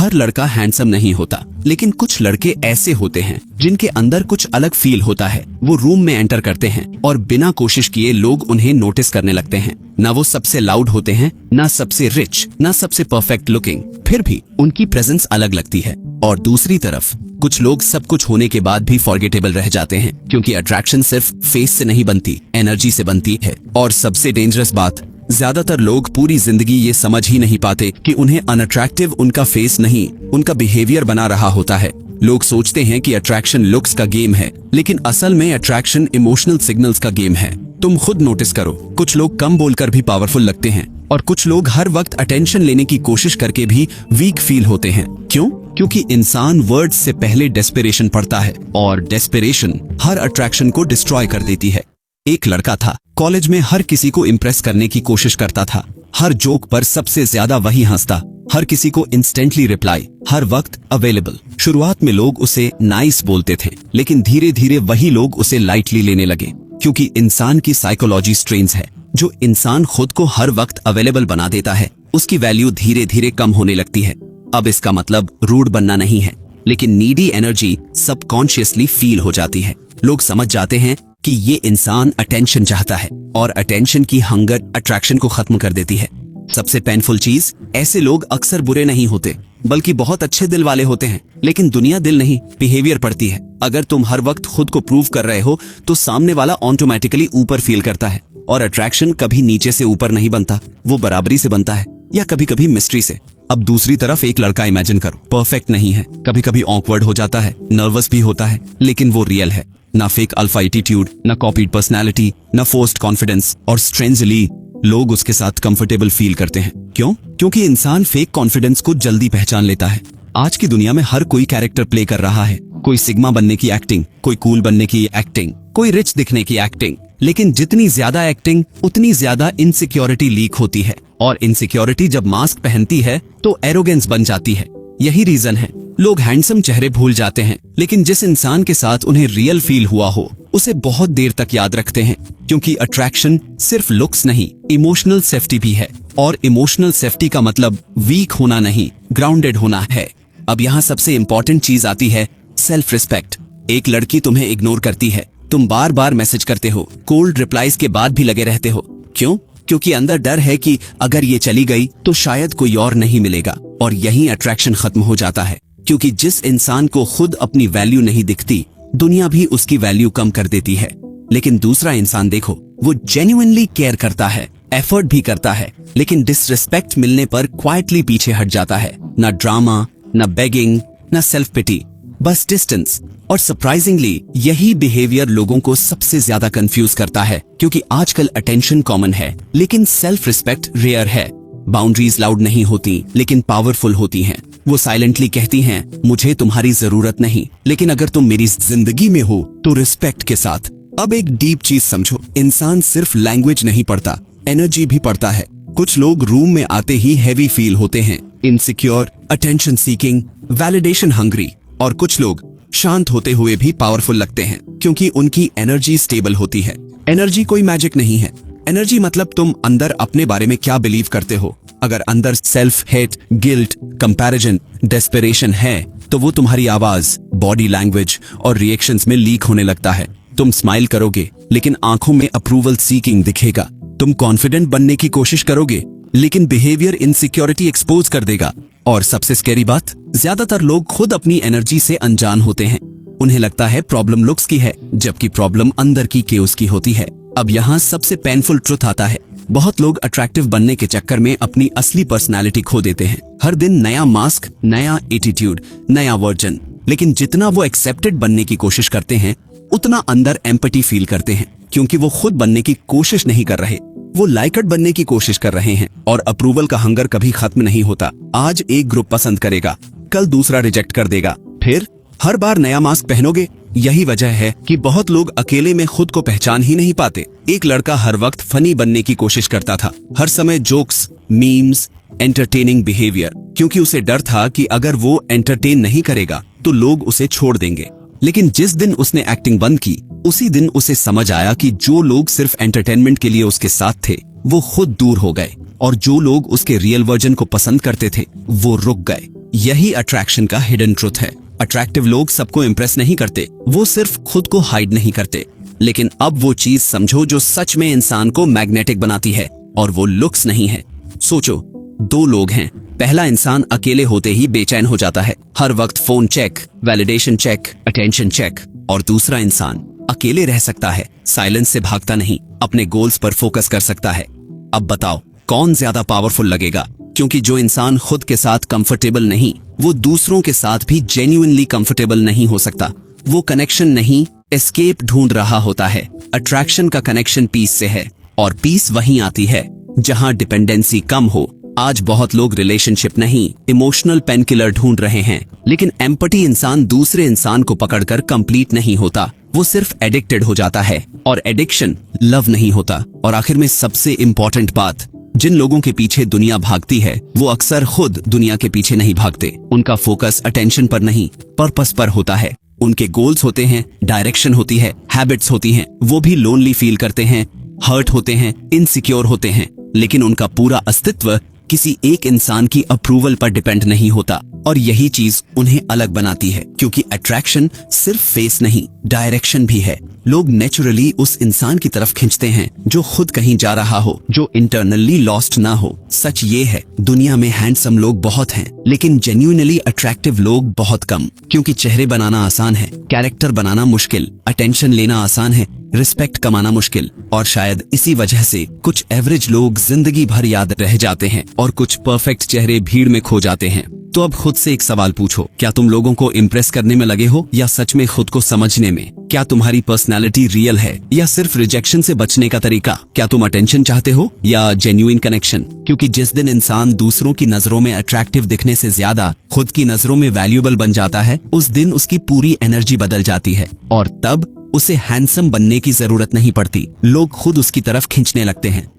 हर लड़का हैंडसम नहीं होता, लेकिन कुछ लड़के ऐसे होते हैं जिनके अंदर कुछ अलग फील होता है। वो रूम में एंटर करते हैं और बिना कोशिश किए लोग उन्हें नोटिस करने लगते हैं। ना वो सबसे लाउड होते हैं, ना सबसे रिच, ना सबसे परफेक्ट लुकिंग, फिर भी उनकी प्रेजेंस अलग लगती है। और दूसरी तरफ कुछ लोग सब कुछ होने के बाद भी फॉरगेटेबल रह जाते हैं, क्योंकि अट्रैक्शन सिर्फ फेस से नहीं बनती, एनर्जी से बनती है। और सबसे डेंजरस बात, ज्यादातर लोग पूरी जिंदगी ये समझ ही नहीं पाते कि उन्हें अनअट्रैक्टिव उनका फेस नहीं, उनका बिहेवियर बना रहा होता है। लोग सोचते हैं कि अट्रैक्शन लुक्स का गेम है, लेकिन असल में अट्रैक्शन इमोशनल सिग्नल्स का गेम है। तुम खुद नोटिस करो, कुछ लोग कम बोलकर भी पावरफुल लगते हैं और कुछ लोग हर वक्त अटेंशन लेने की कोशिश करके भी वीक फील होते हैं। क्यों? क्योंकि इंसान वर्ड्स से पहले डेस्परेशन पढ़ता है, और डेस्परेशन हर अट्रैक्शन को डिस्ट्रॉय कर देती है। एक लड़का था, कॉलेज में हर किसी को इम्प्रेस करने की कोशिश करता था। हर जोक पर सबसे ज्यादा वही हंसता, हर किसी को इंस्टेंटली रिप्लाई, हर वक्त अवेलेबल। शुरुआत में लोग उसे नाइस बोलते थे, लेकिन धीरे धीरे वही लोग उसे लाइटली लेने लगे, क्योंकि इंसान की साइकोलॉजी स्ट्रेन्स है। जो इंसान खुद को हर वक्त अवेलेबल बना देता है, उसकी वैल्यू धीरे धीरे कम होने लगती है। अब इसका मतलब रूड बनना नहीं है, लेकिन नीडी एनर्जी सबकॉन्शियसली फील हो जाती है। लोग समझ जाते हैं कि ये इंसान अटेंशन चाहता है, और अटेंशन की हंगर अट्रैक्शन को खत्म कर देती है। सबसे पेनफुल चीज, ऐसे लोग अक्सर बुरे नहीं होते, बल्कि बहुत अच्छे दिल वाले होते हैं। लेकिन दुनिया दिल नहीं, बिहेवियर पढ़ती है। अगर तुम हर वक्त खुद को प्रूव कर रहे हो, तो सामने वाला ऑटोमेटिकली ऊपर फील करता है। और अट्रैक्शन कभी नीचे से ऊपर नहीं बनता, वो बराबरी से बनता है, या कभी कभी मिस्ट्री से। अब दूसरी तरफ एक लड़का इमेजिन करो, परफेक्ट नहीं है, कभी कभी ऑकवर्ड हो जाता है, नर्वस भी होता है, लेकिन वो रियल है। ना फेक अल्फा एटीट्यूड, ना कॉपीड पर्सनालिटी, ना फोर्स्ड कॉन्फिडेंस, और स्ट्रेंजली लोग उसके साथ कंफर्टेबल फील करते हैं। क्यों? क्योंकि इंसान फेक कॉन्फिडेंस को जल्दी पहचान लेता है। आज की दुनिया में हर कोई कैरेक्टर प्ले कर रहा है। कोई सिग्मा बनने की एक्टिंग, कोई कूल बनने की एक्टिंग, कोई रिच दिखने की एक्टिंग। लेकिन जितनी ज्यादा एक्टिंग, उतनी ज्यादा इनसिक्योरिटी लीक होती है, और इनसिक्योरिटी जब मास्क पहनती है तो एरोगेंस बन जाती है। यही रीजन है लोग हैंडसम चेहरे भूल जाते हैं, लेकिन जिस इंसान के साथ उन्हें रियल फील हुआ हो, उसे बहुत देर तक याद रखते हैं। क्योंकि अट्रैक्शन सिर्फ लुक्स नहीं, इमोशनल सेफ्टी भी है। और इमोशनल सेफ्टी का मतलब वीक होना नहीं, ग्राउंडेड होना है। अब यहाँ सबसे इंपॉर्टेंट चीज आती है, सेल्फ रिस्पेक्ट। एक लड़की तुम्हें इग्नोर करती है, तुम बार बार मैसेज करते हो, कोल्ड रिप्लाईज के बाद भी लगे रहते हो। क्यों? क्योंकि अंदर डर है कि अगर ये चली गई तो शायद कोई और नहीं मिलेगा। और यही अट्रैक्शन खत्म हो जाता है, क्योंकि जिस इंसान को खुद अपनी वैल्यू नहीं दिखती, दुनिया भी उसकी वैल्यू कम कर देती है। लेकिन दूसरा इंसान देखो, वो जेन्युइनली केयर करता है, एफर्ट भी करता है, लेकिन डिसरिस्पेक्ट मिलने पर क्वाइटली पीछे हट जाता है। ना ड्रामा, ना बेगिंग, ना सेल्फ पिटी, बस डिस्टेंस। और सरप्राइजिंगली यही बिहेवियर लोगों को सबसे ज्यादा कंफ्यूज करता है, क्योंकि आजकल अटेंशन कॉमन है, लेकिन सेल्फ रिस्पेक्ट रेयर है। बाउंड्रीज लाउड नहीं होती, लेकिन पावरफुल होती हैं। वो साइलेंटली कहती हैं, मुझे तुम्हारी जरूरत नहीं, लेकिन अगर तुम मेरी जिंदगी में हो तो रिस्पेक्ट के साथ। अब एक डीप चीज समझो, इंसान सिर्फ लैंग्वेज नहीं पढ़ता, एनर्जी भी पढ़ता है। कुछ लोग रूम में आते ही हैवी फील होते हैं, insecure, attention seeking, validation hungry. और कुछ लोग शांत होते हुए भी पावरफुल लगते हैं, क्योंकि उनकी एनर्जी स्टेबल होती है। एनर्जी कोई मैजिक नहीं है। एनर्जी मतलब तुम अंदर अपने बारे में क्या बिलीव करते हो। अगर अंदर self hate, guilt, comparison, desperation है, तो वो तुम्हारी आवाज, बॉडी लैंग्वेज और रिएक्शंस में लीक होने लगता है। तुम स्माइल करोगे, लेकिन आंखों में अप्रूवल सीकिंग दिखेगा। तुम कॉन्फिडेंट बनने की कोशिश करोगे, लेकिन बिहेवियर इनसिक्योरिटी एक्सपोज कर देगा। और सबसे स्कैरी बात, ज्यादातर लोग खुद अपनी एनर्जी से अनजान होते हैं। उन्हें लगता है प्रॉब्लम लुक्स की है, जबकि प्रॉब्लम अंदर की केओस की होती है। अब यहाँ सबसे पेनफुल ट्रुथ आता है, बहुत लोग अट्रैक्टिव बनने के चक्कर में अपनी असली पर्सनालिटी खो देते हैं। हर दिन नया मास्क, नया एटीट्यूड, नया वर्जन। लेकिन जितना वो एक्सेप्टेड बनने की कोशिश करते हैं, उतना अंदर एम्पैथी फील करते हैं, क्योंकि वो खुद बनने की कोशिश नहीं कर रहे, वो लाइकेड बनने की कोशिश कर रहे हैं। और अप्रूवल का हंगर कभी खत्म नहीं होता। आज एक ग्रुप पसंद करेगा, कल दूसरा रिजेक्ट कर देगा, फिर हर बार नया मास्क पहनोगे। यही वजह है कि बहुत लोग अकेले में खुद को पहचान ही नहीं पाते। एक लड़का हर वक्त फनी बनने की कोशिश करता था, हर समय जोक्स, मीम्स, एंटरटेनिंग बिहेवियर, क्योंकि उसे डर था कि अगर वो एंटरटेन नहीं करेगा तो लोग उसे छोड़ देंगे। लेकिन जिस दिन उसने एक्टिंग बंद की, उसी दिन उसे समझ आया कि जो लोग सिर्फ एंटरटेनमेंट के लिए उसके साथ थे, वो खुद दूर हो गए, और जो लोग उसके रियल वर्जन को पसंद करते थे, वो रुक गए। यही अट्रैक्शन का हिडन ट्रुथ है। अट्रैक्टिव लोग सबको इंप्रेस नहीं करते, वो सिर्फ खुद को हाइड नहीं करते। लेकिन अब वो चीज समझो जो सच में इंसान को मैग्नेटिक बनाती है, और वो लुक्स नहीं है। सोचो, दो लोग हैं। पहला इंसान अकेले होते ही बेचैन हो जाता है, हर वक्त phone check, validation check, attention check. और दूसरा इंसान अकेले रह सकता है, साइलेंस से भागता नहीं, अपने गोल्स पर फोकस कर सकता है। अब बताओ कौन ज्यादा पावरफुल लगेगा? क्योंकि जो इंसान खुद के साथ कंफर्टेबल नहीं, वो दूसरों के साथ भी जेन्युइनली कंफर्टेबल नहीं हो सकता। वो कनेक्शन नहीं, एस्केप ढूंढ रहा होता है। अट्रैक्शन का कनेक्शन पीस से है, और पीस वहीं आती है जहां डिपेंडेंसी कम हो। आज बहुत लोग रिलेशनशिप नहीं, इमोशनल पेन किलर ढूंढ रहे हैं। लेकिन एम्पैथी इंसान दूसरे इंसान को पकड़कर कंप्लीट नहीं होता, वो सिर्फ एडिक्टेड हो जाता है। और एडिक्शन लव नहीं होता। और आखिर में सबसे इंपॉर्टेंट बात, जिन लोगों के पीछे दुनिया भागती है, वो अक्सर खुद दुनिया के पीछे नहीं भागते। उनका फोकस अटेंशन पर नहीं, पर्पस पर होता है। उनके गोल्स होते हैं, डायरेक्शन होती है, हैबिट्स होती हैं। वो भी लोनली फील करते हैं, हर्ट होते हैं, इनसिक्योर होते हैं, लेकिन उनका पूरा अस्तित्व किसी एक इंसान की अप्रूवल पर डिपेंड नहीं होता। और यही चीज उन्हें अलग बनाती है, क्योंकि अट्रैक्शन सिर्फ फेस नहीं, डायरेक्शन भी है। लोग नेचुरली उस इंसान की तरफ खींचते हैं जो खुद कहीं जा रहा हो, जो इंटरनली लॉस्ट ना हो। सच ये है, दुनिया में हैंडसम लोग बहुत हैं, लेकिन जेन्युइनली अट्रैक्टिव लोग बहुत कम। क्योंकि चेहरे बनाना आसान है, कैरेक्टर बनाना मुश्किल, अटेंशन लेना आसान है, रिस्पेक्ट कमाना मुश्किल। और शायद इसी वजह से कुछ एवरेज लोग जिंदगी भर याद रह जाते हैं, और कुछ परफेक्ट चेहरे भीड़ में खो जाते हैं। तो अब खुद से एक सवाल पूछो, क्या तुम लोगों को इम्प्रेस करने में लगे हो, या सच में खुद को समझने में? क्या तुम्हारी पर्सनालिटी रियल है, या सिर्फ रिजेक्शन से बचने का तरीका? क्या तुम अटेंशन चाहते हो, या जेन्युइन कनेक्शन? क्योंकि जिस दिन इंसान दूसरों की नजरों में अट्रैक्टिव दिखने से ज्यादा खुद की नजरों में वैल्यूएबल बन जाता है, उस दिन उसकी पूरी एनर्जी बदल जाती है। और तब उसे हैंडसम बनने की जरूरत नहीं पड़ती, लोग खुद उसकी तरफ खींचने लगते हैं।